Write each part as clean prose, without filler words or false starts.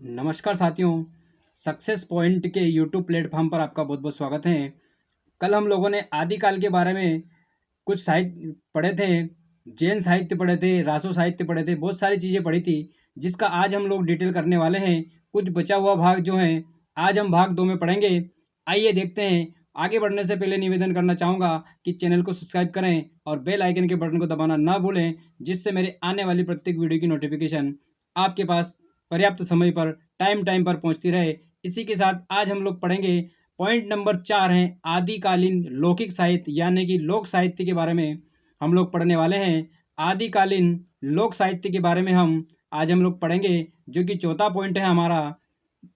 नमस्कार साथियों, success point के यूट्यूब प्लेटफॉर्म पर आपका बहुत बहुत स्वागत है। कल हम लोगों ने आदिकाल के बारे में कुछ साहित्य पढ़े थे, जैन साहित्य पढ़े थे, रासो साहित्य पढ़े थे, बहुत सारी चीज़ें पढ़ी थी, जिसका आज हम लोग डिटेल करने वाले हैं। कुछ बचा हुआ भाग जो है आज हम भाग 2 में पढ़ेंगे। आइए देखते हैं। आगे बढ़ने से पहले निवेदन करना चाहूँगा कि चैनल को सब्सक्राइब करें और बेल आइकन के बटन को दबाना ना भूलें, जिससे मेरे आने वाली प्रत्येक वीडियो की नोटिफिकेशन आपके पास पर्याप्त समय पर टाइम पर पहुंचती रहे। इसी के साथ आज हम लोग पढ़ेंगे पॉइंट नंबर 4 है आदिकालीन लौकिक साहित्य यानी कि लोक साहित्य के बारे में हम लोग पढ़ने वाले हैं। आदिकालीन लोक साहित्य के बारे में आज हम लोग पढ़ेंगे, जो कि चौथा पॉइंट है हमारा।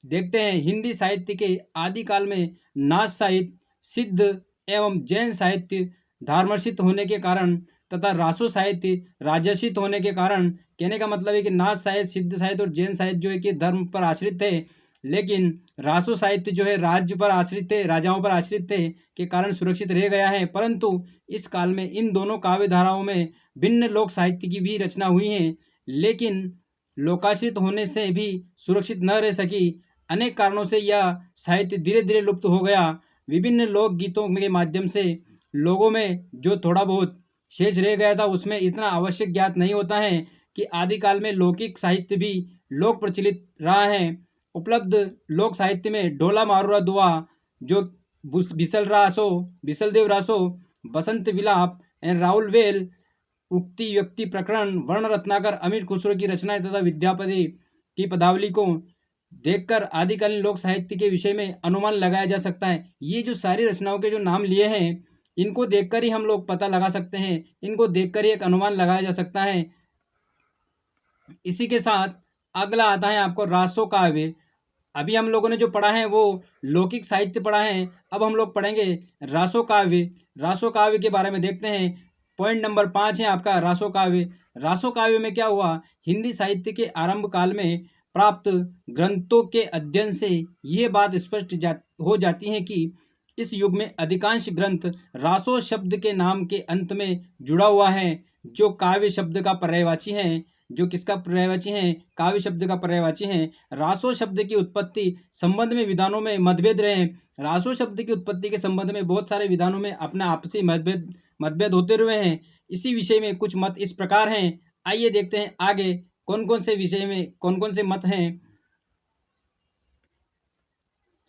देखते हैं हिंदी साहित्य के आदिकाल में नाथ साहित्य, सिद्ध एवं जैन साहित्य धर्मसिद्ध होने के कारण तथा रासो साहित्य राजसिद्ध होने के कारण, कहने का मतलब है कि नाथ साहित्य, सिद्ध साहित्य और जैन साहित्य जो है कि धर्म पर आश्रित थे, लेकिन रासो साहित्य जो है राज्य पर आश्रित थे, राजाओं पर आश्रित थे के कारण सुरक्षित रह गया है। परंतु इस काल में इन दोनों काव्य धाराओं में भिन्न लोक साहित्य की भी रचना हुई है, लेकिन लोकाश्रित होने से भी सुरक्षित न रह सकी। अनेक कारणों से यह साहित्य धीरे धीरे लुप्त हो गया। विभिन्न लोक गीतों के माध्यम से लोगों में जो थोड़ा बहुत शेष रह गया था, उसमें इतना आवश्यक ज्ञात नहीं होता है कि आदिकाल में लौकिक साहित्य भी लोक प्रचलित रहा है। उपलब्ध लोक साहित्य में ढोला मारुरा दुआ, जो बिसलदेव रासो, बसंत विलाप एंड राहुल वेल, उक्ति व्यक्ति प्रकरण, वर्ण रत्नाकर, अमीर खुसरो की रचनाएं तथा विद्यापति की पदावली को देखकर आदिकालीन लोक साहित्य के विषय में अनुमान लगाया जा सकता है। ये जो सारी रचनाओं के जो नाम लिए हैं, इनको देखकर ही हम लोग पता लगा सकते हैं, इनको देखकर ही एक अनुमान लगाया जा सकता है। इसी के साथ अगला आता है आपको रासो काव्य। अभी हम लोगों ने जो पढ़ा है वो लौकिक साहित्य पढ़ा है, अब हम लोग पढ़ेंगे रासो काव्य। रासो काव्य के बारे में देखते हैं। पॉइंट नंबर 5 है आपका रासो काव्य। रासो काव्य में क्या हुआ, हिंदी साहित्य के आरंभ काल में प्राप्त ग्रंथों के अध्ययन से ये बात स्पष्ट हो जाती है कि इस युग में अधिकांश ग्रंथ रासो शब्द के नाम के अंत में जुड़ा हुआ है, जो काव्य शब्द का पर्यायवाची है। जो किसका पर्यायवाची है? काव्य शब्द का पर्यायवाची है। रासो शब्द की उत्पत्ति संबंध में विधानों में मतभेद रहे। रासो शब्द की उत्पत्ति के संबंध में बहुत सारे विधानों में अपने आपसी मतभेद होते रहे हैं। इसी विषय में कुछ मत इस प्रकार हैं। आइए देखते हैं आगे कौन कौन से विषय में कौन कौन से मत हैं।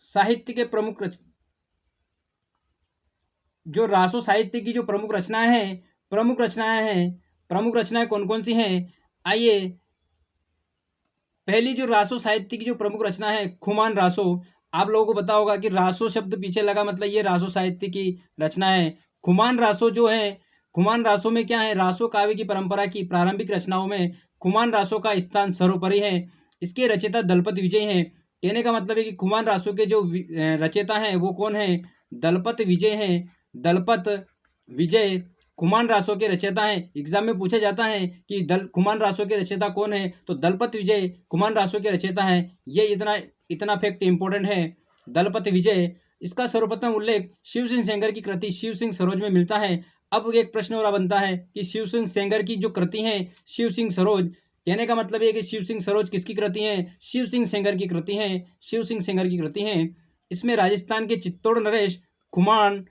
साहित्य के प्रमुख जो रासो साहित्य की जो प्रमुख रचनाएं कौन कौन सी हैं? आइए, पहली जो रासो साहित्य की जो प्रमुख रचना है खुमान रासो। आप लोगों को पता होगा कि रासो शब्द पीछे लगा, मतलब ये रासो साहित्य की रचना है। खुमान रासो जो है, खुमान रासो में क्या है, रासो काव्य की परंपरा की प्रारंभिक रचनाओं में खुमान रासो का स्थान सर्वोपरि है। इसके रचयिता दलपत विजय हैं। कहने का मतलब है कि खुमान रासो के जो रचयिता हैं वो कौन है? दलपत विजय हैं। दलपत विजय खुमान रासो के रचयिता हैं। एग्जाम में पूछा जाता है कि खुमान रासो के रचयिता कौन है, तो दलपत विजय खुमान रासो के रचयिता हैं। ये इतना फैक्ट इंपॉर्टेंट है। दलपत विजय, इसका सर्वप्रथम उल्लेख शिव सिंह सेंगर की कृति शिव सिंह सरोज में मिलता है। अब एक प्रश्न और बनता है कि शिव सिंह सेंगर की जो कृति है शिव सिंह सरोज, कहने का मतलब है कि शिव सिंह सरोज किसकी कृति है? शिव सिंह सेंगर की कृति है। शिव सिंह सेंगर की कृति है। इसमें राजस्थान के चित्तौड़ नरेश खुमान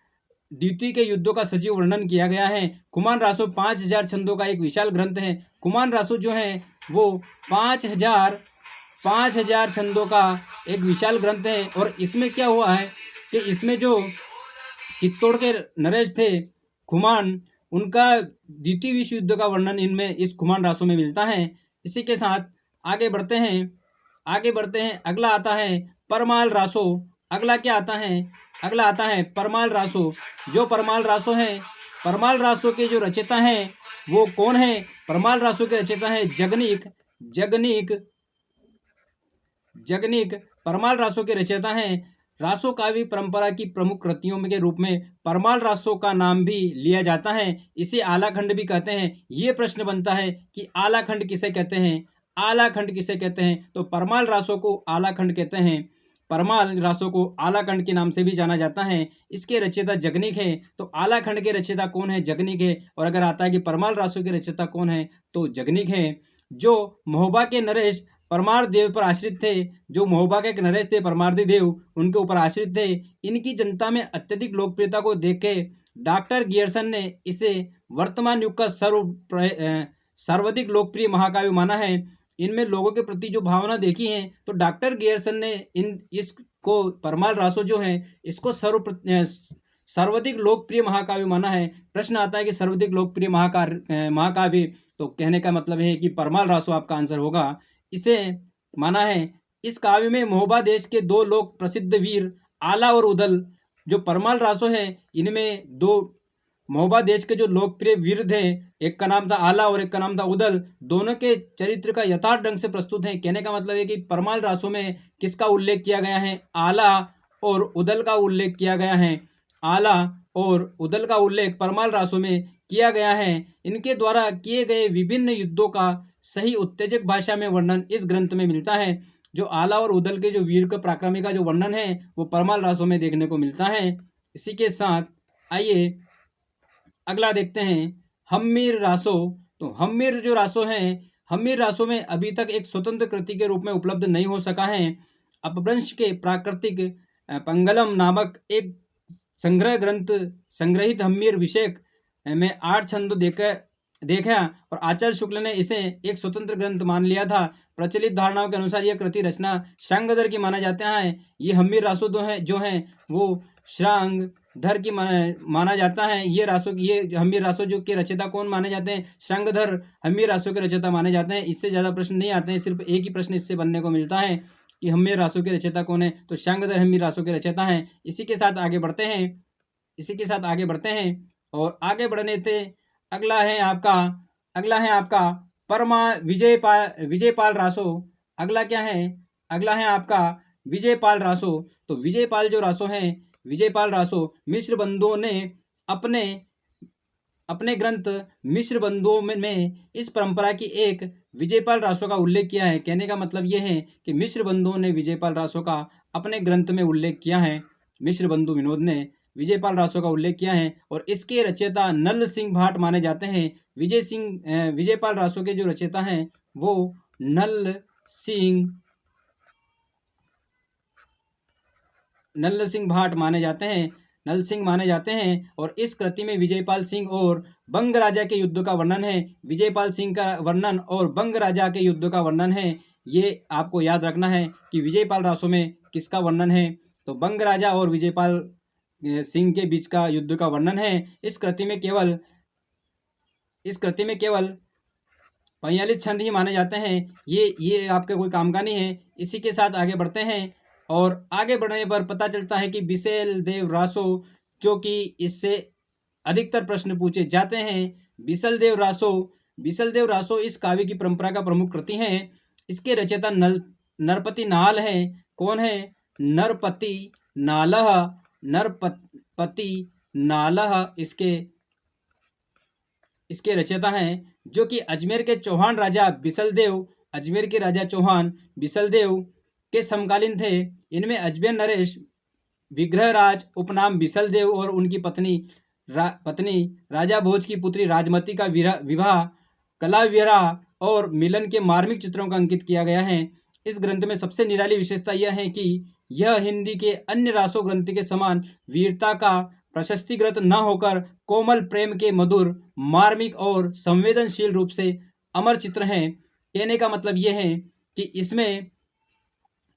द्वितीय के युद्धों का सजीव वर्णन किया गया है। खुमान रासो 5000 छंदों का एक विशाल ग्रंथ है। खुमान रासो जो है वो 5000 छंदों का एक विशाल ग्रंथ है। और इसमें क्या हुआ है कि इसमें जो चित्तौड़ के नरेश थे खुमान, उनका द्वितीय विश्व युद्ध का वर्णन इनमें इस खुमान रासो में मिलता है। इसी के साथ आगे बढ़ते हैं। अगला आता है परमाल रासो। अगला क्या आता है? अगला आता है परमाल रासो। जो परमाल रासो है, परमाल रासो के जो रचयिता हैं वो कौन है? परमाल रासो के रचयिता है जगनीक परमाल रासो के रचयिता हैं। रासो काव्य परंपरा की प्रमुख कृतियों के रूप में परमाल रासो का नाम भी लिया जाता है। इसे आलाखंड भी कहते हैं। ये प्रश्न बनता है कि आलाखंड किसे कहते हैं? आलाखंड किसे कहते हैं? तो परमाल रासो को आलाखंड कहते हैं। परमाल रासो को आलाखंड के नाम से भी जाना जाता है। इसके रचयिता जगनीक है। तो आलाखंड के रचयिता कौन है? जगनीक है। और अगर आता है कि परमाल रासो के रचयिता कौन है, तो जगनीक है। जो महोबा के नरेश परमार देव पर आश्रित थे। जो महोबा के एक नरेश थे परमार्दी देव, उनके ऊपर आश्रित थे। इनकी जनता में अत्यधिक लोकप्रियता को देख के डॉक्टर गियर्सन ने इसे वर्तमान युग का सर्वाधिक लोकप्रिय महाकाव्य माना है। इनमें लोगों के प्रति जो भावना देखी है, तो डॉक्टर गियर्सन ने इसको परमाल रासो जो है इसको सर्वाधिक लोकप्रिय महाकाव्य माना है। प्रश्न आता है कि सर्वाधिक लोकप्रिय महाकाव्य, तो कहने का मतलब है कि परमाल रासो आपका आंसर होगा। इसे माना है। इस काव्य में महोबा देश के दो लोक प्रसिद्ध वीर आला और उदल, जो परमाल रासो है, इनमें दो महोबा देश के जो लोकप्रिय वीर थे, एक का नाम था आला और एक का नाम था उदल, दोनों के चरित्र का यथार्थ ढंग से प्रस्तुत है। कहने का मतलब है कि परमाल रासो में किसका उल्लेख किया गया है? आला और उदल का उल्लेख किया गया है। आला और उदल का उल्लेख परमाल रासो में किया गया है। इनके द्वारा किए गए विभिन्न युद्धों का सही उत्तेजक भाषा में वर्णन इस ग्रंथ में मिलता है। जो आला और उदल के जो वीर का पराक्रमी का जो वर्णन है वो परमाल रासो में देखने को मिलता है। इसी के साथ आइए अगला देखते हैं, हम्मीर रासो। तो हम्मीर जो रासो है, हम्मीर रासो में अभी तक एक स्वतंत्र कृति के रूप में उपलब्ध नहीं हो सका है। अपभ्रंश के प्राकृतिक पंगलम नामक एक संग्रह ग्रंथ संग्रहित हम्मीर विषयक में 8 छंद देखा और आचार्य शुक्ल ने इसे एक स्वतंत्र ग्रंथ मान लिया था। प्रचलित धारणाओं के अनुसार यह कृति रचना श्रांगधर की माना जाता है। ये हम्मीर रासो जो है वो श्रांगधर की माना जाता है। ये हम्मीर रासो जो के रचयिता कौन माने जाते हैं? श्रांगधर हम्मीर रासो के रचयिता माने जाते हैं। इससे ज़्यादा प्रश्न नहीं आते हैं, सिर्फ एक ही प्रश्न इससे बनने को मिलता है कि हम्मीर रासो के रचयिता कौन है, तो श्रांगधर हम्मीर रासो के रचयिता हैं। इसी के साथ आगे बढ़ते हैं और आगे बढ़ने से अगला है आपका विजयपाल रासो। अगला क्या है? अगला है आपका विजयपाल रासो। तो विजयपाल जो रासो है, विजयपाल रासो मिश्र बंधुओं ने अपने ग्रंथ मिश्र बंधुओं में इस परंपरा की एक विजयपाल रासो का उल्लेख किया है। कहने का मतलब यह है कि मिश्र बंधुओं ने विजयपाल रासो का अपने ग्रंथ में उल्लेख किया है। मिश्र बंधु विनोद ने विजयपाल रासो का उल्लेख किया है और इसके रचयिता नल सिंह भाट माने जाते हैं। विजयपाल रासो के जो रचयिता हैं वो नल सिंह भाट माने जाते हैं और इस कृति में विजयपाल सिंह और बंग राजा के युद्ध का वर्णन है। विजयपाल सिंह का वर्णन और बंग राजा के युद्ध का वर्णन है। ये आपको याद रखना है कि विजयपाल रासो में किसका वर्णन है, तो बंग राजा और विजयपाल सिंह के बीच का युद्ध का वर्णन है। इस कृति में केवल 45 छंद ही माने जाते हैं। ये आपके कोई काम का नहीं है। इसी के साथ आगे बढ़ते हैं और आगे बढ़ने पर पता चलता है कि बिसल देव रासो, जो कि इससे अधिकतर प्रश्न पूछे जाते हैं। बिसल देव रासो इस काव्य की परंपरा का प्रमुख कृति है। इसके रचयिता नरपति नाल है। कौन है? नरपति नालह इसके रचयिता हैं, जो कि अजमेर के चौहान राजा बिसलदेव के समकालीन थे। इनमें अजमेर नरेश विग्रहराज उपनाम बिसलदेव और उनकी पत्नी राजा भोज की पुत्री राजमती का विवाह कलाविहरा और मिलन के मार्मिक चित्रों का अंकित किया गया है। इस ग्रंथ में सबसे निराली विशेषता यह है कि यह हिंदी के अन्य रासो ग्रंथ के समान वीरता का प्रशस्तिग्रंथ न होकर कोमल प्रेम के मधुर, मार्मिक और संवेदनशील रूप से अमर चित्र हैं। कहने का मतलब यह है कि इसमें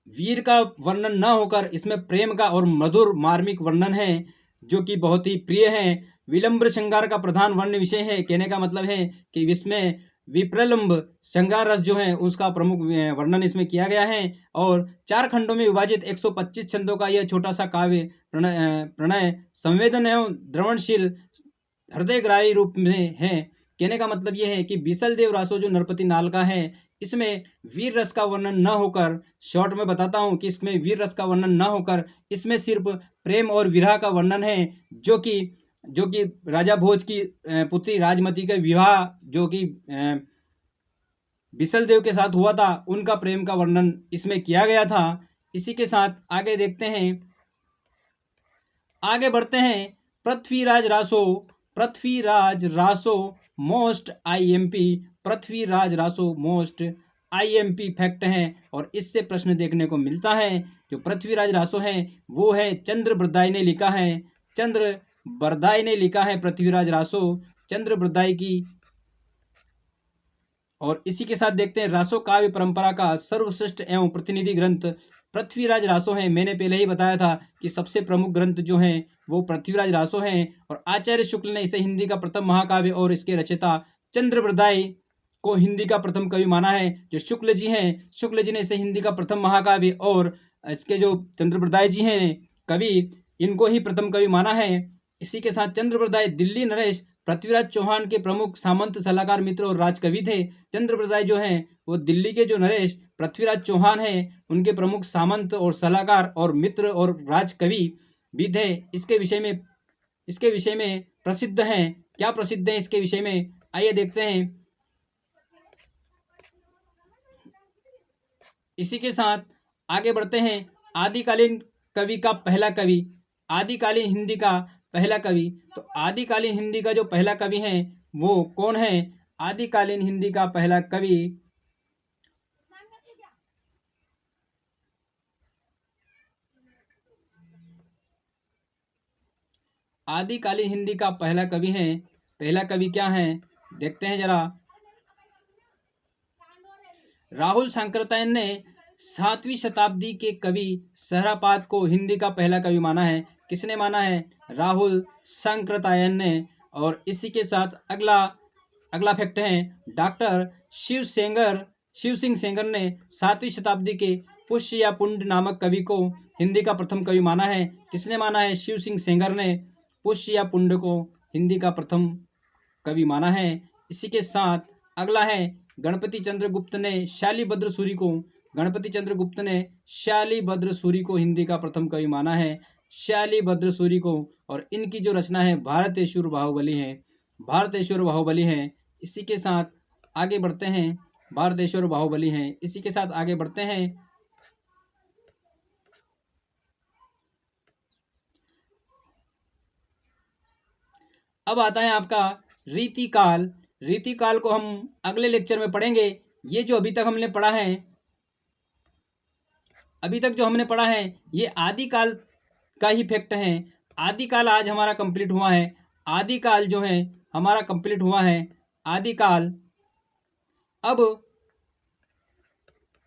वीर का वर्णन न होकर इसमें प्रेम का और मधुर मार्मिक वर्णन है, जो कि बहुत ही प्रिय है। विलंब श्रृंगार का प्रधान वर्ण विषय है। कहने का मतलब है कि इसमें विप्रलंब श्रृंगार रस जो है उसका प्रमुख वर्णन इसमें किया गया है। और 4 खंडों में विभाजित 125 छंदों का यह छोटा सा काव्य प्रणय संवेदन एवं द्रवणशील हृदयग्राही रूप में है। कहने का मतलब यह है कि बिसल देव रासो जो नरपति नाल का है, इसमें वीर रस का वर्णन न होकर, शॉर्ट में बताता हूं कि इसमें वीर रस का वर्णन न होकर इसमें सिर्फ प्रेम और विरह का वर्णन है, जो कि राजा भोज की पुत्री राजमती का विवाह जो कि बिसल देव के साथ हुआ था, उनका प्रेम का वर्णन इसमें किया गया था। इसी के साथ आगे बढ़ते हैं। Prithviraj Raso most IMP। Prithviraj Raso most IMP fact हैं और इससे प्रश्न देखने को मिलता है। जो पृथ्वीराज रासो हैं वो है चंद्रबरदाई ने लिखा है, चंद्रबरदाई ने लिखा है पृथ्वीराज रासो, चंद्रबरदाई की। और इसी के साथ देखते हैं रासो काव्य परंपरा का सर्वश्रेष्ठ एवं प्रतिनिधि ग्रंथ पृथ्वीराज रासो हैं। मैंने पहले ही बताया था कि सबसे प्रमुख ग्रंथ जो हैं वो पृथ्वीराज रासो हैं और आचार्य शुक्ल ने इसे हिंदी का प्रथम महाकाव्य और इसके रचयिता चंद्रबरदाई को हिंदी का प्रथम कवि माना है। जो शुक्ल जी हैं, शुक्ल जी ने इसे हिंदी का प्रथम महाकाव्य और इसके जो चंद्रबरदाई जी हैं कवि, इनको ही प्रथम कवि माना है। इसी के साथ चंद्रबरदाई दिल्ली नरेश पृथ्वीराज चौहान के प्रमुख सामंत सलाहकार मित्र और राजकवि थे। चंद्रबरदाई जो हैं वो दिल्ली के जो नरेश पृथ्वीराज चौहान हैं उनके प्रमुख सामंत और सलाहकार और मित्र और राजकवि भी थे। इसके विषय में प्रसिद्ध हैं। क्या प्रसिद्ध है इसके विषय में, आइए देखते हैं। इसी के साथ आगे बढ़ते हैं। आदिकालीन कवि का पहला कवि, आदिकालीन हिंदी का पहला कवि। तो आदिकालीन हिंदी का जो पहला कवि है वो कौन है? आदिकालीन हिंदी का पहला कवि आदिकालीन हिंदी का पहला कवि है। पहला कवि क्या है देखते हैं जरा। राहुल सांकृत्यायन ने 7वीं शताब्दी के कवि सहरापाद को हिंदी का पहला कवि माना है। किसने माना है? राहुल सांकृत्यायन ने। और इसी के साथ अगला फैक्ट है डॉक्टर शिव सिंह सेंगर ने 7वीं शताब्दी के पुष्य या पुंड नामक कवि को हिंदी का प्रथम कवि माना है। किसने माना है? शिव सिंह सेंगर ने पुष्य या पुंड को हिंदी का प्रथम कवि माना है। इसी के साथ अगला है गणपति चंद्रगुप्त ने शालिभद्र सूरी को हिंदी का प्रथम कवि माना है, शालिभद्र सूरी को। और इनकी जो रचना है भारतेश्वर बाहुबली है। इसी के साथ आगे बढ़ते हैं। भारतेश्वर बाहुबली हैं। इसी के साथ आगे बढ़ते हैं। अब आता है आपका रीतिकाल। रीतिकाल को हम अगले लेक्चर में पढ़ेंगे। ये जो अभी तक हमने पढ़ा है ये आदिकाल का ही फैक्ट है। आदिकाल आज हमारा कंप्लीट हुआ है। आदिकाल जो है हमारा कंप्लीट हुआ है। आदिकाल अब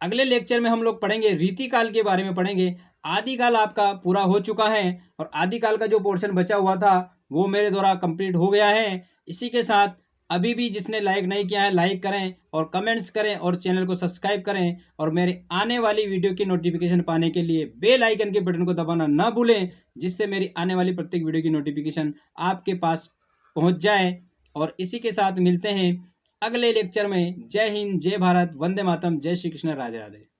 अगले लेक्चर में हम लोग पढ़ेंगे रीतिकाल के बारे में पढ़ेंगे। आदिकाल आपका पूरा हो चुका है और आदिकाल का जो पोर्शन बचा हुआ था वो मेरे द्वारा कंप्लीट हो गया है। इसी के साथ अभी भी जिसने लाइक नहीं किया है लाइक करें और कमेंट्स करें और चैनल को सब्सक्राइब करें और मेरे आने वाली वीडियो की नोटिफिकेशन पाने के लिए बेल आइकन के बटन को दबाना ना भूलें, जिससे मेरी आने वाली प्रत्येक वीडियो की नोटिफिकेशन आपके पास पहुंच जाए। और इसी के साथ मिलते हैं अगले लेक्चर में। जय हिंद, जय भारत, वंदे मातरम, जय श्री कृष्ण, राधे राधे।